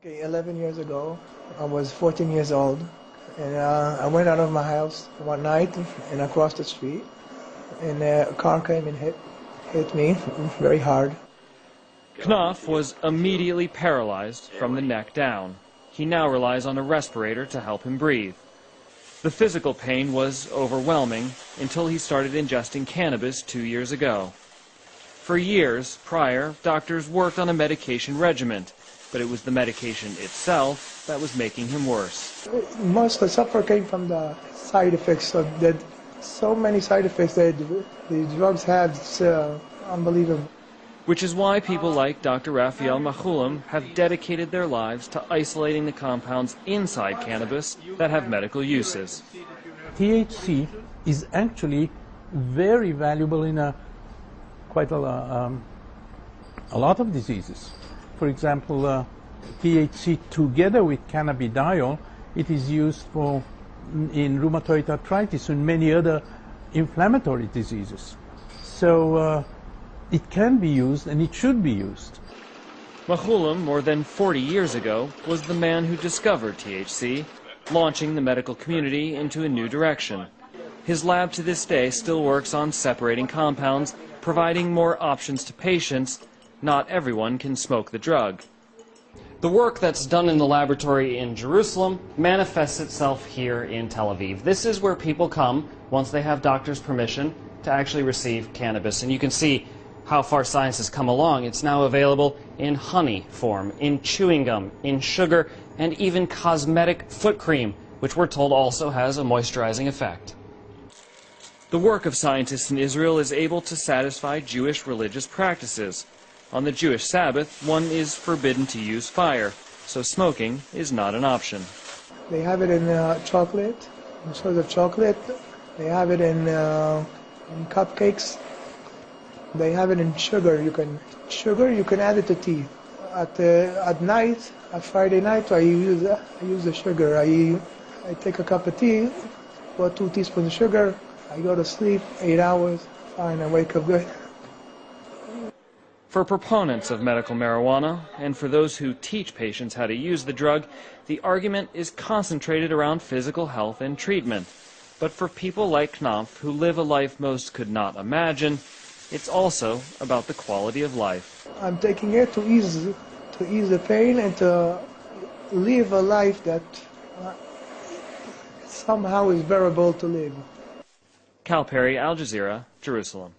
Okay, 11 years ago, I was 14 years old, and I went out of my house one night and across the street, and a car came and hit me very hard. Knopf was immediately paralyzed from the neck down. He now relies on a respirator to help him breathe. The physical pain was overwhelming until he started ingesting cannabis 2 years ago. For years prior, doctors worked on a medication regimen, but it was the medication itself that was making him worse. Most of the suffer came from the side effects. So many side effects that the drugs had. It's unbelievable. Which is why people like Dr. Raphael Machulam have dedicated their lives to isolating the compounds inside cannabis that have medical uses. THC is actually very valuable in quite a lot of diseases. For example, THC together with cannabidiol, it is used in rheumatoid arthritis and many other inflammatory diseases. So it can be used and it should be used. Machulam, more than 40 years ago, was the man who discovered THC, launching the medical community into a new direction. His lab to this day still works on separating compounds, providing more options to patients. Not everyone can smoke the drug. The work that's done in the laboratory in Jerusalem manifests itself here in Tel Aviv. This is where people come, once they have doctor's permission, to actually receive cannabis. And you can see how far science has come along. It's now available in honey form, in chewing gum, in sugar, and even cosmetic foot cream, which we're told also has a moisturizing effect. The work of scientists in Israel is able to satisfy Jewish religious practices. On the Jewish Sabbath, one is forbidden to use fire, so smoking is not an option. They have it in chocolate, in sort of chocolate. They have it in cupcakes. They have it in sugar. You can add it to tea. At night, at Friday night, I use the sugar. I take a cup of tea, put 2 teaspoons of sugar. I go to sleep 8 hours. Fine, I wake up good. For proponents of medical marijuana, and for those who teach patients how to use the drug, the argument is concentrated around physical health and treatment. But for people like Knopf, who live a life most could not imagine, it's also about the quality of life. I'm taking it to ease the pain and to live a life that somehow is bearable to live. Cal Perry, Al Jazeera, Jerusalem.